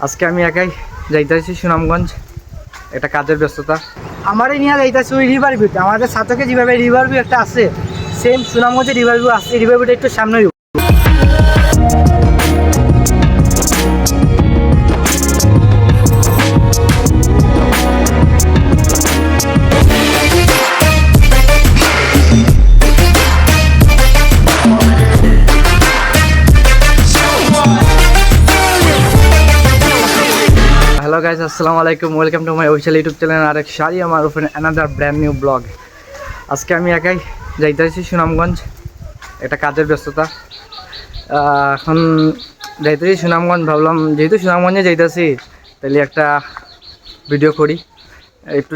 আজকে আমি একাই যাইতেছি সুনামগঞ্জ, একটা কাজের ব্যস্ততা। আমারই নিয়ে যাইতেছি ওই রিভার ভিউতে। আমাদের সাথে যেভাবে রিভার ভিউ একটা আছে, সেম সুনামগঞ্জে রিভার ভিউ আছে। রিভার ভিউটা একটু সামনে। হ্যালো গাইজ, আসসালামু আলাইকুম। Welcome to my official YouTube channel আরেক শাড়ি আমার open another brand new blog. আজকে আমি একাই যাইতেছি সুনামগঞ্জ, একটা কাজের ব্যস্ততা। এখন যাইতেছি সুনামগঞ্জ। ভাবলাম যেহেতু সুনামগঞ্জে যাইতেছি, তাহলে একটা ভিডিও করি। একটু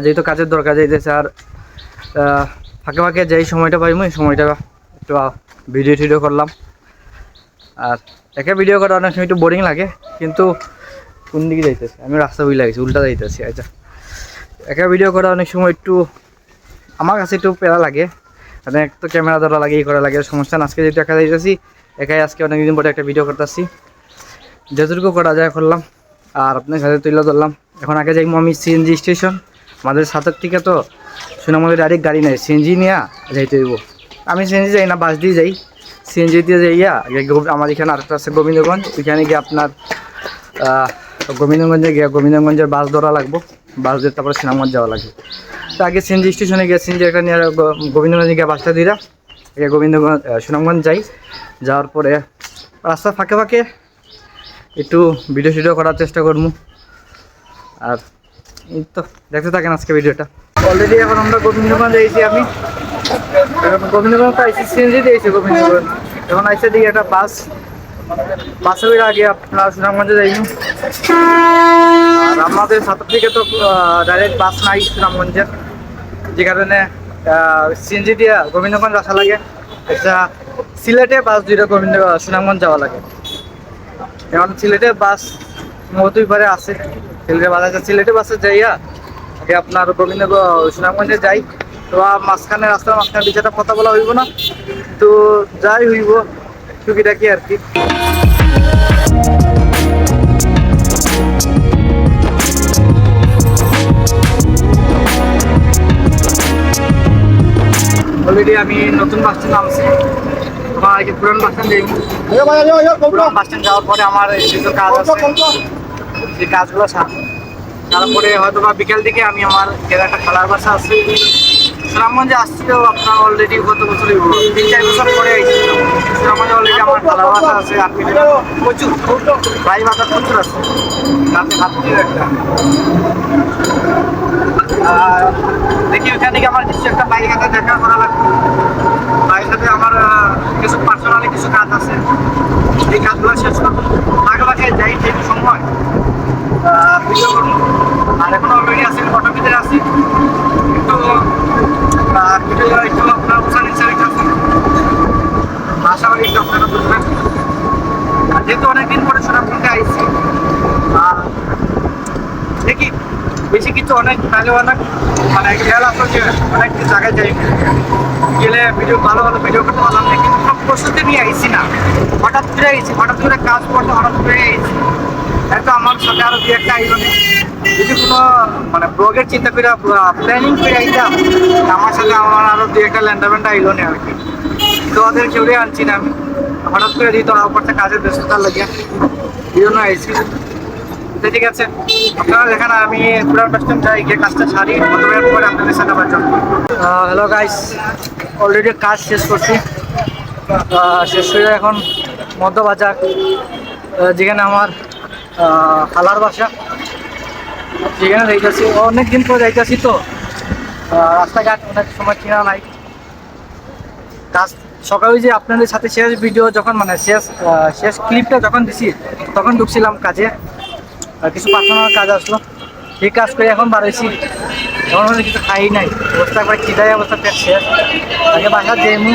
যেহেতু কাজের দরকার যাইতেছে, আর ফাঁকে ফাঁকে যেই সময়টা পাইমু এই সময়টা একটু ভিডিও টিডিও করলাম। আর একা ভিডিও করা অনেক সময় একটু বোরিং লাগে, কিন্তু কোন দিকে যাইতেছে আমি রাস্তা বুঝে লাগছি, উল্টা যাইতেছি। আচ্ছা, একা ভিডিও করা অনেক সময় একটু আমার কাছে একটু প্যারা লাগে, মানে এক তো ক্যামেরা ধরা লাগে, করা লাগে, সমস্যা না। আজকে যেহেতু একা যাইতেছি, একাই আজকে অনেকদিন পরে একটা ভিডিও করতেছি, যতটুকু করা যায় করলাম আর আপনার সাথে তুলে ধরলাম। এখন আগে যাইমু আমি সিএনজি স্টেশন। আমাদের সাথের থেকে তো সুনামগঞ্জে ডাইরেক্ট গাড়ি নেই, সিএনজি নিয়ে যাইতে হইব। আমি সিএনজি যাই না, বাস দিয়ে যাই। সিএনজি দিয়ে যাইয়া আমার এখানে আরেকটা আছে গোবিন্দগঞ্জ, ওইখানে গিয়ে আপনার গোবিন্দগঞ্জে গিয়ে গোবিন্দগঞ্জের বাস ধরা লাগবো। বাস দিয়ে তারপরে সুনামগঞ্জ যাওয়া লাগবে। তো আগে সিএনজি স্টেশনে গিয়ে সিএনজি একটা নিয়ে গোবিন্দগঞ্জে গিয়ে বাসটা দিয়ে গোবিন্দগঞ্জ সুনামগঞ্জ যাই। যাওয়ার পরে রাস্তা ফাঁকে ফাঁকে একটু ভিডিও টিডিও করার চেষ্টা করবো। আর এই তো দেখতে থাকেন আজকে ভিডিওটা। অলরেডি এখন আমরা গোবিন্দগঞ্জ আইছি। আমি গোবিন্দগঞ্জ আইসি, সিএনজি দিয়েছি গোবিন্দগঞ্জ। এখন আইসে দিকে একটা বাসের আগে আপনার সুনামগঞ্জে যাইনি। আর আমাদের সাথে থেকে তো ডাইরেক্ট বাস নাই সুনামগঞ্জের, যে কারণে সিএনজি দিয়ে গোবিন্দগঞ্জ আসা লাগে। একটা সিলেটে বাস দুইটা সুনামগঞ্জ যাওয়া লাগে। এখন সিলেটে বাস মতুইপাড়ে আছে, সিলেটে বাস আছে। সিলেটে বাসে যাইয়া আগে আপনার সুনামগঞ্জে যাই। তো মাঝখানে রাস্তার মাঝখানে বিচারটা কথা বলা হইব না, তো যাই হইব টুকিটাকি আর কি। অলরেডি আমি নতুন বাস স্ট্যান্ড নামছি। তোমার আগে পুরান বাস স্ট্যান্ড যাই। পুরান বাস স্ট্যান্ড যাওয়ার পরে আমার কিছু কাজ আছে, সেই কাজগুলো তারপরে হয়তো বা বিকেল দিকে আমি আমার একটা খেলার বাসা আছে সুনামগঞ্জে আসছিও। আপনার অলরেডি গত বছর 3-4 বছর পরে আইছি সুনামগঞ্জে। অলরেডি আমার খেলার বাসা আছে, আর প্রচুর প্রায় বাজার প্রচুর আছে, রাতে হাতিও একটা। দেখি ওখান থেকে আমার কিছু একটা বাইরের সাথে দেখা করা লাগবে। বাইরের সাথে আমার কিছু পার্সোনালি কিছু কাজ আছে, এই কাজগুলো শেষ করবো। আগে বাগে যাই ঠিক সময় ভিডিও করবো। আর এখন অলরেডি আছি ফটোর ভিতরে আছি, একটু ভিডিও একটু আপনার ওখানে আছে, আশা করি একটু আপনারা বুঝবেন। আর যেহেতু অনেকদিন পরে সুনামগঞ্জে আইসি, দেখি বেশি কিছু অনেক তাহলে অনেক মানে খেয়াল আসলো যে অনেক জায়গায় যাই গেলে ভিডিও ভালো ভিডিও করতে পারলাম না, কিন্তু সব প্রস্তুতি নিয়ে আইসি না। হঠাৎ করে আইসি, হঠাৎ করে কাজ করতে হঠাৎ করে আইসি। হয়তো আমার সাথে আরো দু একটা আইলো না, যদি কোনো মানে ব্লগের চিন্তা করে প্ল্যানিং করে আইতাম, আমার সাথে আমার আরো দু একটা ল্যান্ডামেন্ট আইলো না আর কি। তো ওদের কেউ আনছি না আমি, হঠাৎ করে দিই তো করতে কাজের ব্যস্ততার লাগিয়া এই জন্য আইসি। ঠিক আছে, আপনারা দেখেন আমি পুরান বাস স্ট্যান্ড যাই, গিয়ে কাজটা সারি, পরে আপনাদের সাথে আবার জন্য। হ্যালো গাইস, অলরেডি কাজ শেষ করছি। শেষ হয়ে এখন মধ্যবাজার, যেখানে আমার খালার বাসা, যেখানে যাইতেছি। অনেকদিন পর যাইতেছি তো রাস্তাঘাট অনেক সময় চেনা নাই। কাজ সকালে যে আপনাদের সাথে শেষ ভিডিও যখন মানে শেষ ক্লিপটা যখন দিছি, তখন ঢুকছিলাম কাজে, কিছু পার্সোনাল কাজ আসলো, সেই কাজ করে এখন বাড়াইছি। এখন কিছু খাই নাই, অবস্থা একবার খিদাই অবস্থা পেট শেষ। আগে বাসা যেমু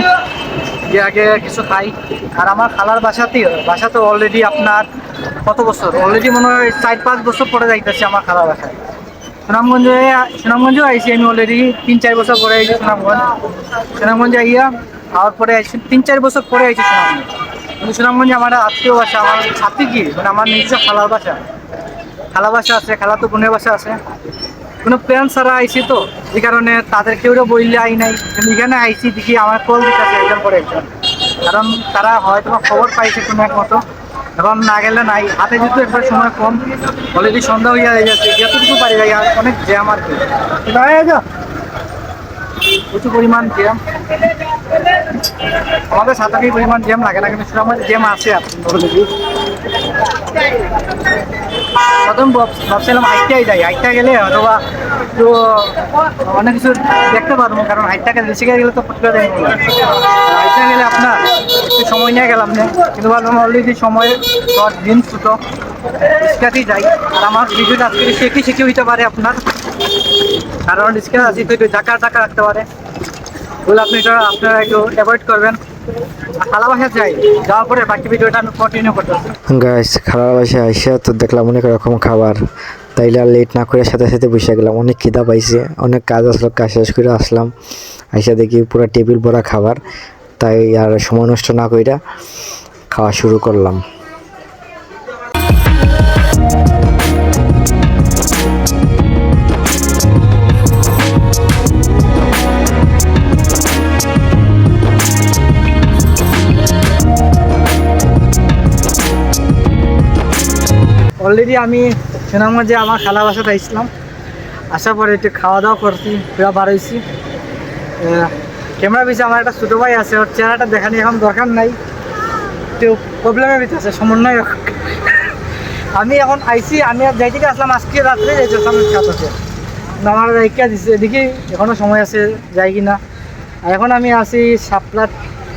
গিয়ে আগে কিছু খাই। আর আমার খালার বাসা তো অলরেডি আপনার কত বছর, অলরেডি মনে হয় 4-5 বছর পরে যাইতেছি আমার খালার বাসায়। সুনামগঞ্জেও আইসি আমি অলরেডি 3-4 বছর পরে আইসি সুনামগঞ্জে আইয়া। আর পরে আইসি 3-4 বছর পরে আইসি সুনামগঞ্জ। কিন্তু সুনামগঞ্জে আমার আত্মীয় বাসা, আমার আত্মীয় কি মানে আমার নিজের খালার বাসা, খালা বাসা আছে, খালা তো বোনের বাসা আছে। কোনো প্ল্যান ছাড়া আইসি তো, এই কারণে তাদের কেউ বললে আই নাই, কিন্তু এখানে আইসি দেখি আমার কল দিতেছে একজন পরে একজন, কারণ তারা হয়তো খবর পাইছে কোনো এক মতো। এখন না গেলে নাই, হাতে যেহেতু একবার সময় কম, অলরেডি সন্ধ্যা হইয়া যাচ্ছে, যতটুকু পারি যাই, আর অনেক জ্যাম আর কি, প্রচুর পরিমাণ জ্যাম। আমাদের সাঁতারি পরিমাণ জ্যাম লাগে না, কিন্তু আমার জ্যাম আছে অলরেডি। প্রথম ভাবছিলাম হাইটটাই যাই, হাইটটা গেলে অথবা একটু অনেক কিছু দেখতে পারবো, কারণ হাইটটা গেলে বেশি গেলে তো ফুটবে যাই, হাইটটা গেলে আপনার একটু সময় নিয়ে গেলাম না, কিন্তু ভাবলাম অলরেডি সময় দিন ছোটো, রিক্সাতেই যাই। আর আমার ভিডিওটা আজকে শিখে হইতে পারে আপনার, কারণ রিক্সা আছে তো একটু জাকা রাখতে পারে, বলে আপনি এটা আপনারা একটু অ্যাভয়েড করবেন। খালা বাসায় যাই, যাওয়ার পরে বাকি ভিডিওটা আমি কন্টিনিউ করতেছি। গাইস খালা বাসায় আইসা তো দেখলাম অনেক রকম খাবার, তাইলে আর লেট না করে সাথে সাথে বসে গেলাম। অনেক খিদা পাইছে, অনেক কাজ আসলো, কাজ শেষ করে আসলাম, আইসা দেখি পুরো টেবিল ভরা খাবার, তাই আর সময় নষ্ট না কইরা খাওয়া শুরু করলাম। অলরেডি আমি সুনামগঞ্জে আমার খালা বাসাতে আসলাম, আসার পরে একটু খাওয়া দাওয়া করছি, পুরা বার হয়েছি। ক্যামেরা পিছিয়ে আমার একটা ছোটো ভাই আছে, ওর চেহারাটা দেখানি এখন দরকার নাই, একটু প্রবলেমের ভিতরে আছে, সমন্বয়। আমি এখন আইসি, আমি আর যাই থেকে আসলাম আজকে রাত্রে যাইতেছিলাম সাথে, আমার রেখা দিচ্ছে, দেখি এখনও সময় আছে যাই কি না। আর এখন আমি আছি শাপলা,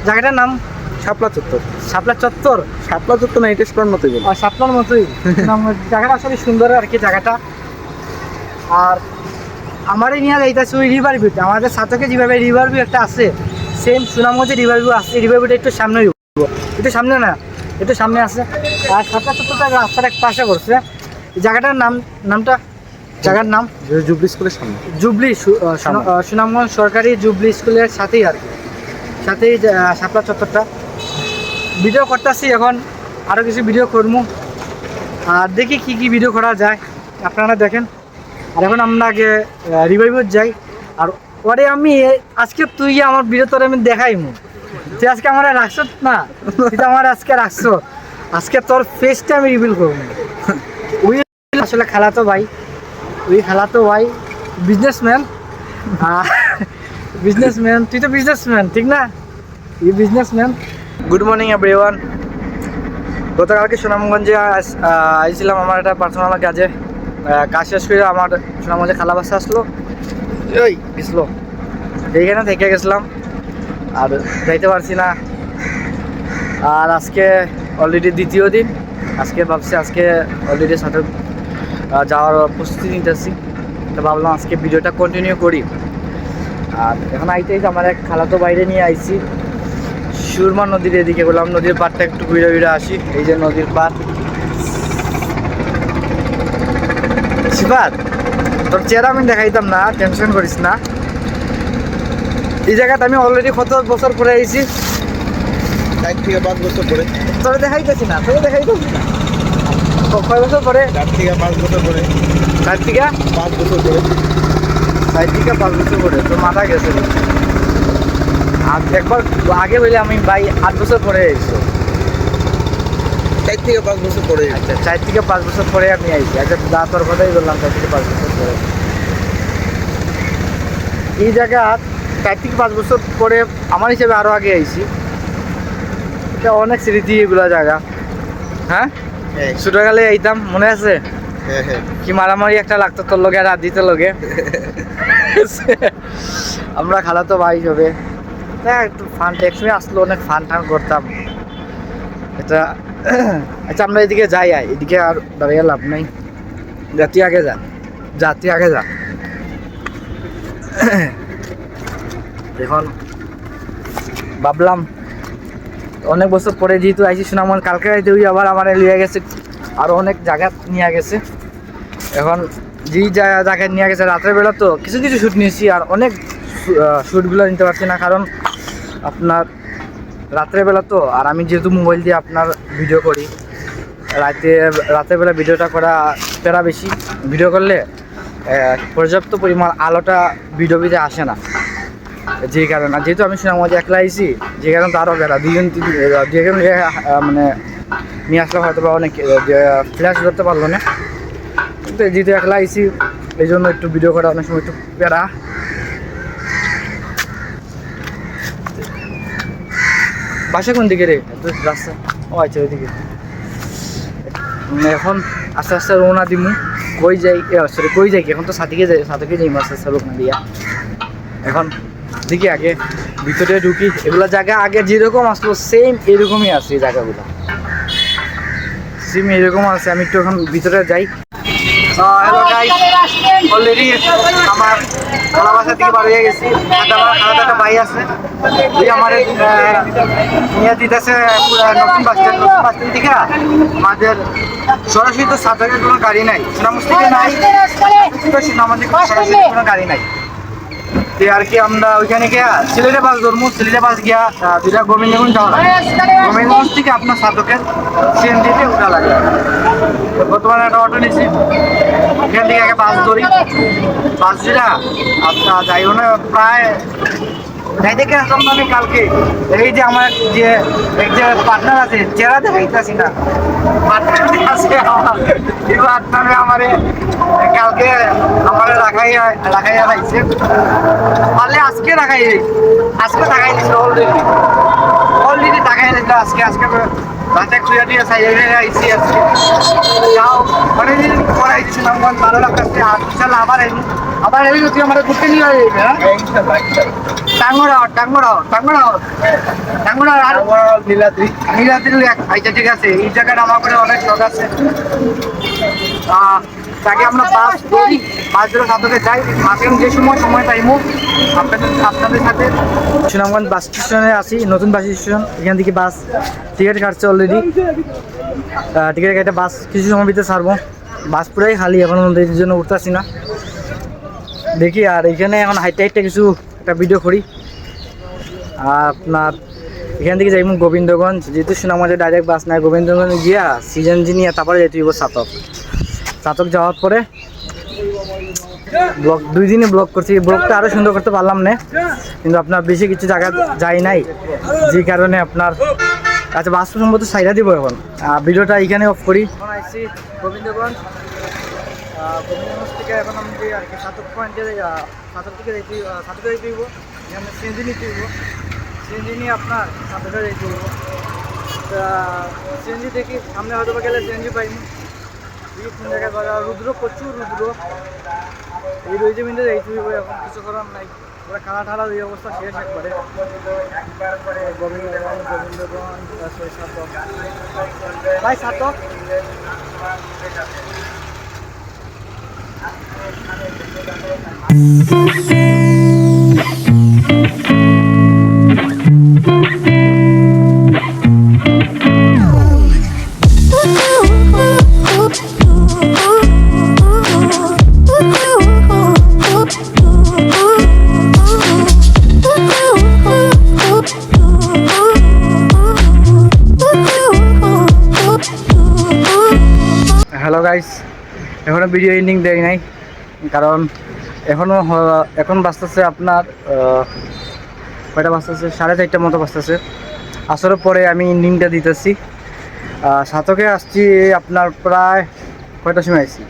জায়গাটার নাম শাপলা চত্বর। শাপলা চত্বর, শাপলা চত্বর না, এটা স্টোর মতোই বল। আর শাপলার মতোই জায়গাটা আসলে সুন্দর আর কি জায়গাটা। আর আমারই নিয়ে যাইতেছে ওই রিভার ভিউতে, আমাদের সাথে যেভাবে রিভার ভিউ একটা আছে, সেম সুনামগঞ্জে রিভার ভিউ আছে। রিভার ভিউটা একটু সামনে, একটু সামনে না, একটু সামনে আছে। আর শাপলা চত্বরটা রাস্তার এক পাশে করছে। জায়গাটার নামটা জায়গার নাম জুবলি স্কুলের সামনে, জুবলি, সুনামগঞ্জ সরকারি জুবলি স্কুলের সাথেই আর কি, সাথেই শাপলা চত্বরটা। ভিডিও করতেছি এখন, আরও কিছু ভিডিও করবো, আর দেখি কি কি ভিডিও করা যায়, আপনারা দেখেন। আর এখন আমরা আগে রিভাইভার যাই। আর পরে আমি আজকে তুই আমার ভিডিও তোর আমি দেখাইমু, তুই আজকে আমার রাখছ না, তুই তো আমার আজকে রাখছ, আজকে তোর ফেসটা আমি রিভিল করবো। ওই আসলে খালাতো ভাই, ওই খালাতো ভাই বিজনেসম্যান, বিজনেসম্যান, তুই তো বিজনেসম্যান ঠিক না, এই বিজনেসম্যান। Good morning everyone. গতকালকে সুনামগঞ্জে আইছিলাম আমার একটা পার্সোনাল কাজে, কাজ শেষ করে আমার সুনামগঞ্জে খালা বাসা আসলো, ওই গেছিলো, এইখানে থেকে গেছিলাম, আর যাইতে পারছি না। আর আজকে অলরেডি দ্বিতীয় দিন, আজকে ভাবছি আজকে অলরেডি সাথে যাওয়ার প্রস্তুতি নিতেছি, তো ভাবলাম আজকে ভিডিওটা কন্টিনিউ করি। আর এখন আইতেই আমার এক খালাতো বাইরে নিয়ে আইছি, সুরমা নদীর এদিকে বললাম, নদীর পাড়টা একটু ঘুরে আসি। এই যে নদীর পাড়, সিফাত তোর চেহারা আমি দেখাইতাম না, টেনশন করিস না। এই জায়গাটা আমি অলরেডি কত বছর পরে আইছি, 4 থেকে 5 বছর পরে। তোরে দেখাইতেছি না, তোরে দেখাইতেছি না, কয় বছর পরে? 4 থেকে 5 বছর পরে। 4 থেকে 5 বছর পরে। 4 থেকে 5 বছর পরে তোর মাথা গেছে। আর একবার আগে বলে আমি ভাই 8 বছর পরে আইসো। 4 থেকে 5 বছর পরে। আচ্ছা 4 থেকে 5 বছর পরে আমি আইছি। আচ্ছা যা তোর কথাই বললাম, 4 থেকে 5 বছর পরে এই জায়গা, 4 থেকে 5 বছর পরে আমার হিসেবে আরও আগে আইছি। এটা অনেক স্মৃতি এগুলা জায়গা। হ্যাঁ, ছোটকালে আইতাম, মনে আছে? কি মারামারি একটা লাগতো তোর লগে আর দিতে লগে। আমরা খালাতো ভাই হবে, একটু ফান একসময় আসলো, অনেক ফান টান করতাম এটা। আচ্ছা আমরা এদিকে যাই, এদিকে আর দাঁড়িয়ে লাভ নাই, জাতি আগে যা, জাতি আগে যা। এখন ভাবলাম অনেক বছর পরে যেহেতু আইসি সুনামগঞ্জ, কালকে রাইতে ওই আবার আমার লিয়ে গেছে, আরও অনেক জায়গা নিয়ে গেছে। এখন যেই জায়গায় নিয়ে গেছে রাতের বেলা, তো কিছু কিছু শ্যুট নিয়েছি, আর অনেক শ্যুটগুলো নিতে পারছি না, কারণ আপনার রাত্রেবেলা তো, আর আমি যেহেতু মোবাইল দিয়ে আপনার ভিডিও করি, রাতের বেলা ভিডিওটা করা প্যারা বেশি। ভিডিও করলে পর্যাপ্ত পরিমাণ আলোটা ভিডিওতে আসে না, যে কারণে যেহেতু আমি সুনামগঞ্জে একলা আইছি, যে কারণে তো আরও প্যারা যে কারণে মানে নিয়ে আসলে হয়তো বা অনেক ফ্ল্যাশ ধরতে পারলো না, কিন্তু যেহেতু একলা আইছি এই জন্য একটু ভিডিও করা অনেক সময় একটু প্যারা। বাসা কোন দিকে রে? রাস্তা, ও আচ্ছা ওইদিকে। এখন আস্তে আস্তে রওনা দিমু। কই যাই, সরি কই যাই কি, এখন তো সাথীকে যাই আস্তে আস্তে রওনা দিয়া। এখন দেখি আগে ভিতরে ঢুকি, এগুলো জায়গা আগে যেরকম আসলো সেম এরকমই আছে এই জায়গাগুলো, সেম এরকম আছে। আমি একটু এখন ভিতরে যাই। হ্যালো গাইস, অলরেডি আমার খোলা বাসা থেকে বার হয়ে গেছি। আমার খালাতে একটা ভাই আছে, ওই আমার নিয়ে দিতেছে নতুন বাস স্ট্যান্ড থেকে আমাদের সরাসরি তো সাতকের কোনো গাড়ি নাই, সুনামগঞ্জ থেকে নাই, সুনামগঞ্জ থেকে সরাসরি কোনো গাড়ি নাই। তো আর কি আমরা ওইখানে গিয়া সিলেটে বাস ধরবো, সিলেটে বাস গিয়া দুইটা গোবিন্দগঞ্জ যাওয়া লাগে, গোবিন্দগঞ্জ থেকে আপনার সাতকের সিএনজিতে উঠা লাগে। তো বর্তমানে একটা অটো নিয়েছি, এখান থেকে আগে বাস ধরি, বাস যেটা আপনার যাইও না প্রায় যাই দেখে আসলাম না আমি কালকে। এই যে আমার যে এক যে পার্টনার আছে, চেহারা দেখাইতেছি না, পার্টনার আছে আমার, এই পার্টনারে আমারে কালকে আমার রাখাইয়া রাখাইছে, পারলে আজকে রাখাই, আজকে টাকাই দিছিল, অলরেডি টাকাই দিছিল আজকে বাচ্চা খুঁজে দিয়ে আইসি আজকে যাও অনেকদিন পরে আইসি সুনামগঞ্জ, ভালো লাগতেছে। আর ইনশাল্লাহ আবার এই তুই আমার ঘুরতে নিয়ে যাবে, হ্যাঁ নীলাদ্রি। আচ্ছা ঠিক আছে, এই জায়গাটা আমার করে অনেক শখ আছে। তাকে আমরা বাস ধরি, বাস ধরে সাথে যাই, মাঝে যে সময় পাইমু আপনাদের সাথে। সুনামগঞ্জ বাস স্টেশনে আছি, নতুন বাস স্টেশন। এখান থেকে বাস টিকিট কাটছে অলরেডি, টিকিট কেটে বাস কিছু সময় ভিতরে ছাড়বো। বাস পুরাই খালি, এখন এর জন্য উঠতেছি না, দেখি। আর এখানে এখন হাইটে কিছু একটা ভিডিও করি। আপনার এখান থেকে যাইমু গোবিন্দগঞ্জ, যেহেতু সুনামগঞ্জে ডাইরেক্ট বাস নাই, গোবিন্দগঞ্জ গিয়া সিএনজি নিয়ে তারপরে যেতে হইব সাতক যাওয়ার পরে ব্লগ 2 দিনে ব্লগ করছি, ব্লগটা আরও সুন্দর করতে পারলাম না, কিন্তু আপনার বেশি কিছু জায়গা যাই নাই, যে কারণে আপনার আচ্ছা বাস সম্ভবত সাইডা দিব। এখন ভিডিওটা এইখানে অফ করি। এখন আসছি গোবিন্দগঞ্জ, গোবিন্দগঞ্জ থেকে এখন আমি আর কি সাতক পয়েন্টে সাতক থেকে সাতকে যেতে হইব, এখানে সিএনজি নিতে হইব, সিএনজি নিয়ে আপনার সাতকে যেতে হইব। সিএনজি দেখি সামনে হয়তো গেলে সিএনজি পাইনি, কোন জায়গায় রুদ্র, প্রচুর রুদ্র, এই রয়েছে মিনিটে যাইতে হইব। এখন কিছু করার নাই, ওরা খানা ঠাড়া এই অবস্থা শেষ একবারে। গোবিন্দগঞ্জ সাতক, ভাই সাতক হ্যালো গাইস, এখনও ভিডিও এন্ডিং দেয় নাই, কারণ এখন বাজতেছে আপনার কয়টা বাজতেছে, 4:30টার মতো বাজতেছে। আসরের পরে আমি এন্ডিংটা দিতেছি। সাতকে আসছি আপনার প্রায় কয়টার সময় আসছি,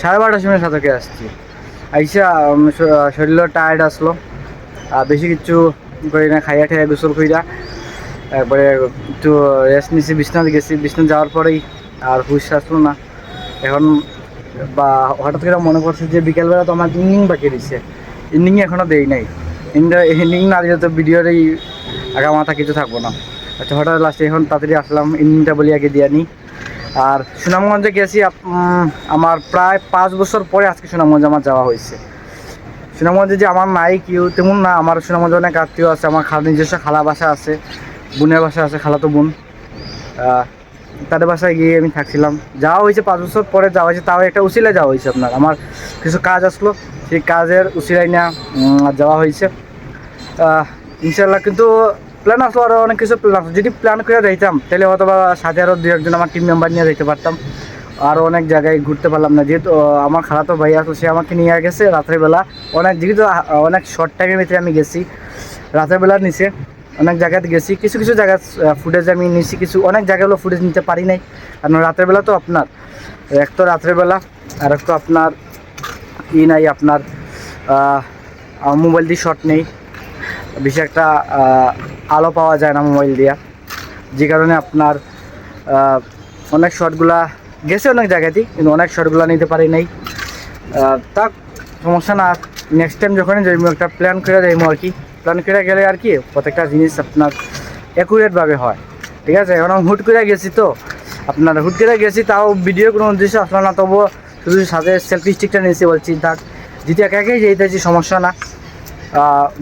12:30টার সময় সাতকে আসছি। আইসা শরীরও টায়ার্ড আসলো, বেশি কিছু করি না, খাইয়া ঠাইয়া গোসল কইরা একবারে একটু রেস্ট নিছি, বিছনাতে গেছি। বিছনাতে যাওয়ার পরেই আর হুশ আসলো না। এখন বা হঠাৎ করে মনে পড়ছে যে বিকেলবেলা তো আমার ইন্ডিং বাকি দিচ্ছে, ইন্ডিং এখনও দেই নাই। ইন্ডিং না দিলে তো ভিডিওর এই আগা মাথা কিছু থাকবো না। আচ্ছা হঠাৎ লাস্টে এখন তাড়াতাড়ি আসলাম, ইন্ডিংটা বলি আগে দিয়ে নিই। আর সুনামগঞ্জে গেছি আমার প্রায় 5 বছর পরে আজকে সুনামগঞ্জে আমার যাওয়া হয়েছে। সুনামগঞ্জে যে আমার নাই কেউ তেমন না, আমার সুনামগঞ্জে অনেক আত্মীয় আছে, আমার নিজস্ব খালা বাসা আছে, বোনের বাসা আছে, খালাতো বোন, তাদের বাসায় গিয়ে আমি থাকছিলাম। যাওয়া হয়েছে 5 বছর পরে যাওয়া হয়েছে, তাও একটা উসিলায় যাওয়া হয়েছে। আপনার আমার কিছু কাজ আসলো, সেই কাজের উসিলায় না যাওয়া হয়েছে ইনশাল্লাহ। কিন্তু প্ল্যান আসলো, আরও অনেক কিছু প্ল্যান আসলো। যদি প্ল্যান করে যাইতাম তাহলে হয়তো বা সাথে আরও 2-1 জন আমার টিম মেম্বার নিয়ে যেতে পারতাম। আরও অনেক জায়গায় ঘুরতে পারলাম না, যেহেতু আমার খালাতো ভাই আসলো, সে আমাকে নিয়ে গেছে রাত্রেবেলা। যেহেতু অনেক শর্ট টাইমের ভিতরে আমি গেছি, রাত্রেবেলা নিচে অনেক জায়গাতে গেছি। কিছু কিছু জায়গা ফুটেজ আমি নিছি, কিছু অনেক জায়গাগুলো ফুটেজ নিতে পারি নাই, কারণ রাত্রেবেলা তো আপনার এক তো রাত্রেবেলা, আর এক তো আপনার নাই আপনার মোবাইল দিয়ে শট নেই, বেশি একটা আলো পাওয়া যায় না মোবাইল দিয়া, যে কারণে আপনার অনেক শটগুলা গেছে অনেক জায়গাতেই, কিন্তু অনেক শটগুলা নিতে পারি নাই। তা সমস্যা না, নেক্সট টাইম যখনই যাইমু একটা প্ল্যান করে যাইমু আর কি। প্ল্যান করে গেলে আর কি প্রত্যেকটা জিনিস আপনার অ্যাকুরেটভাবে হয়, ঠিক আছে। এখন হুট করে গেছি তো, আপনার হুট করে গেছি, তাও ভিডিও কোনো উদ্দেশ্য আসলো না, তবুও শুধু সাথে সেলফি স্টিকটা নিয়েছি, বলছি থাক যদি একা একাই যেতেছি সমস্যা না,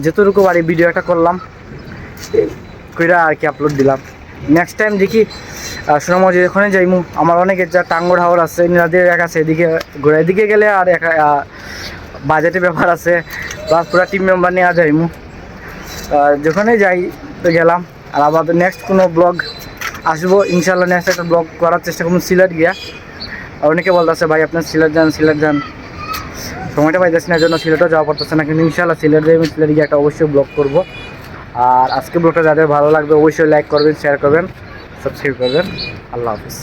যতটুকু পারি ভিডিও একটা করলাম কইরা আর কি আপলোড দিলাম। নেক্সট টাইম দেখি সোনামুড়ি ওখানে যাইমু, আমার অনেক যা টাঙ্গর হাওর আছে, নীলাদের এক আছে, এদিকে ঘোরা, এদিকে গেলে আর একা বাজেটের ব্যাপার আছে, প্লাস পুরা টিম মেম্বার নিয়ে যাইমু। যেখানে যাই তো গেলাম, আর আবার নেক্সট কোনো ব্লগ আসবো ইনশাল্লাহ। নেক্সট একটা ব্লগ করার চেষ্টা করবো সিলেট গিয়া। অনেকে বলতেছে ভাই আপনার সিলেট যান, সময়টা পাইতেছি না, জন্য সিলেটও যাওয়া পড়তেছে না, কিন্তু ইনশাল্লাহ সিলেট যাই, সিলেট গিয়ে একটা অবশ্যই ব্লগ করবো। আর আজকে ব্লগটা যাদের ভালো লাগবে অবশ্যই লাইক করবেন, শেয়ার করবেন, সাবস্ক্রাইব করবেন। আল্লাহ হাফিজ।